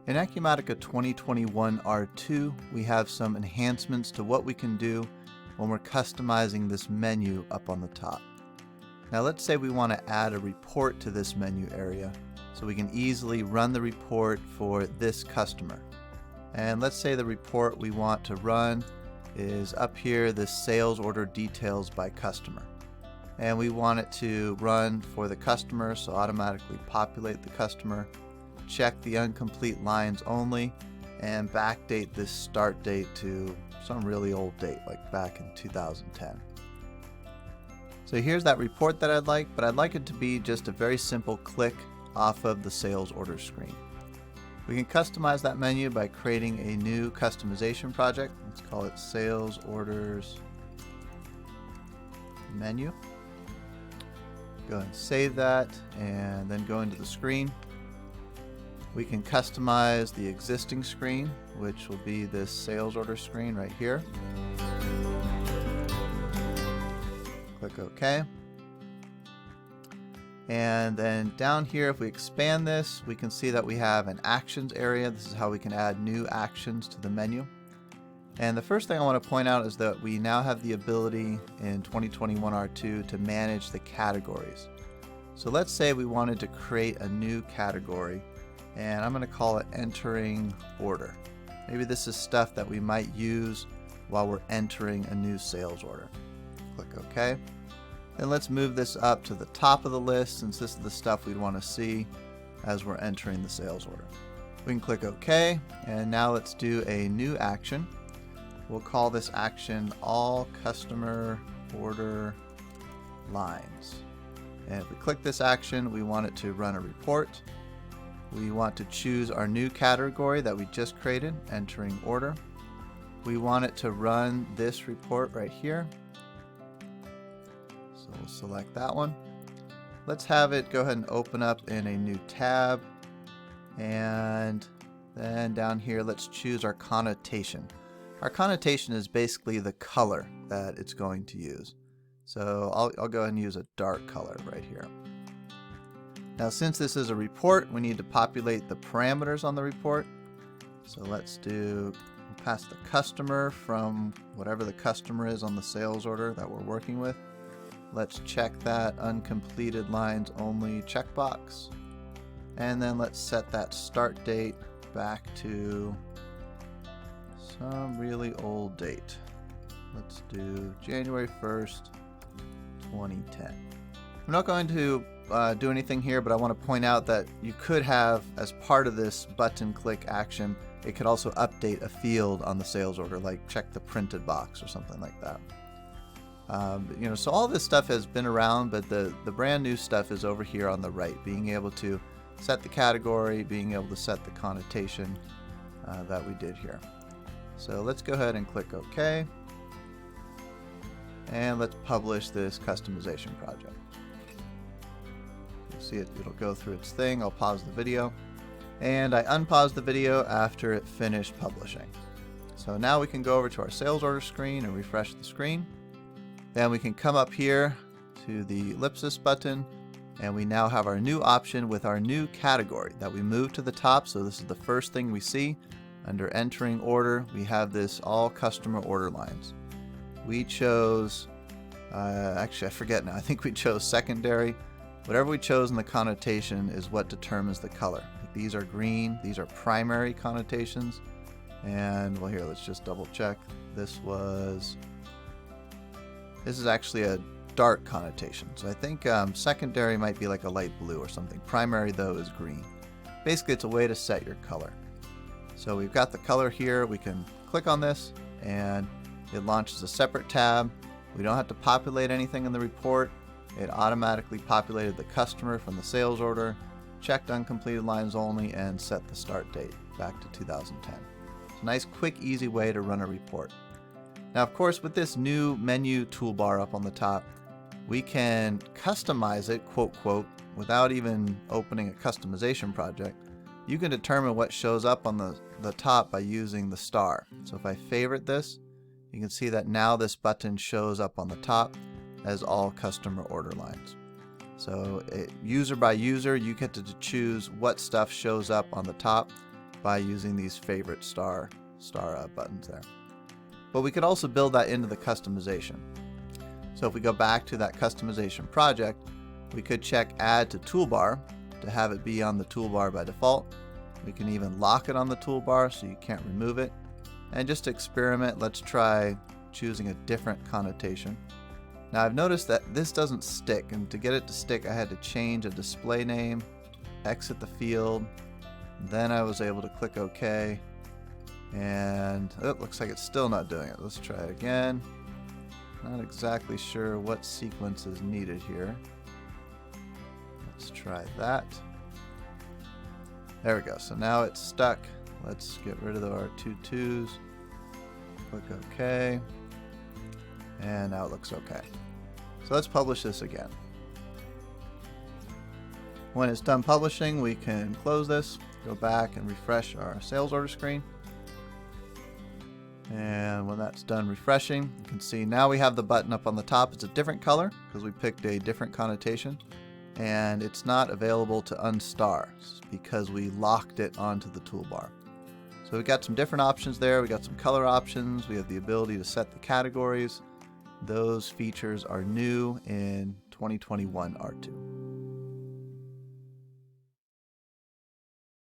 In Acumatica 2021 R2, we have some enhancements to what we can do when we're customizing this menu up on the top. Now let's say we want to add a report to this menu area so we can easily run the report for this customer. And let's say the report we want to run is up here, this sales order details by customer. And we want it to run for the customer, so automatically populate the customer, check the incomplete lines only, and backdate this start date to some really old date, like back in 2010. So here's that report that I'd like, but I'd like it to be just a very simple click off of the sales order screen. We can customize that menu by creating a new customization project. Let's call it Sales Orders Menu. Go ahead and save that and then go into the screen. We can customize the existing screen, which will be this sales order screen right here. Click OK. And then down here, if we expand this, we can see that we have an actions area. This is how we can add new actions to the menu. And the first thing I want to point out is that we now have the ability in 2021 R2 to manage the categories. So let's say we wanted to create a new category, and I'm going to call it entering order. Maybe this is stuff that we might use while we're entering a new sales order. Click OK. And let's move this up to the top of the list, since this is the stuff we'd want to see as we're entering the sales order. We can click OK, and now let's do a new action. We'll call this action All Customer Order Lines. And if we click this action, we want it to run a report. We want to choose our new category that we just created, entering order. We want it to run this report right here. So we'll select that one. Let's have it go ahead and open up in a new tab. And then down here, let's choose our connotation. Our connotation is basically the color that it's going to use. So I'll go ahead and use a dark color right here. Now, since this is a report, we need to populate the parameters on the report. So let's pass the customer from whatever the customer is on the sales order that we're working with. Let's check that uncompleted lines only checkbox. And then let's set that start date back to some really old date. Let's do January 1st, 2010. I'm not going to do anything here, but I want to point out that you could have, as part of this button click action, it could also update a field on the sales order, like check the printed box or something like that. So all this stuff has been around, but the brand new stuff is over here on the right, being able to set the category, being able to set the connotation that we did here. So let's go ahead and click OK. And let's publish this customization project. You'll see it'll go through its thing. I'll pause the video. And I unpaused the video after it finished publishing. So now we can go over to our sales order screen and refresh the screen. Then we can come up here to the ellipsis button, and we now have our new option with our new category that we moved to the top. So this is the first thing we see. Under entering order, we have this all customer order lines. We chose, actually I forget now, I think we chose secondary. Whatever we chose in the connotation is what determines the color. Like these are green, these are primary connotations. And well, here, let's just double check. This is actually a dark connotation. So I think secondary might be like a light blue or something. Primary though is green. Basically it's a way to set your color. So we've got the color here. We can click on this and it launches a separate tab. We don't have to populate anything in the report. It automatically populated the customer from the sales order, checked uncompleted lines only, and set the start date back to 2010. It's a nice, quick, easy way to run a report. Now, of course, with this new menu toolbar up on the top, we can customize it, quote, quote, without even opening a customization project. You can determine what shows up on the top by using the star. So if I favorite this, you can see that now this button shows up on the top as all customer order lines. So user by user, you get to choose what stuff shows up on the top. by using these favorite star buttons there. But we could also build that into the customization. So if we go back to that customization project, we could check Add to Toolbar to have it be on the toolbar by default. We can even lock it on the toolbar so you can't remove it. And just to experiment, let's try choosing a different connotation. Now I've noticed that this doesn't stick, and to get it to stick I had to change a display name, exit the field, then I was able to click OK, and it looks like it's still not doing it. Let's try it again. Not exactly sure what sequence is needed here. Let's try that. There we go. So now it's stuck. Let's get rid of our 2 2s. Click OK. And now it looks okay. So let's publish this again. When it's done publishing, we can close this, go back and refresh our sales order screen. And when that's done refreshing, you can see now we have the button up on the top. It's a different color because we picked a different connotation. And it's not available to unstar because we locked it onto the toolbar. So we got some different options there. We got some color options. We have the ability to set the categories. Those features are new in 2021 R2.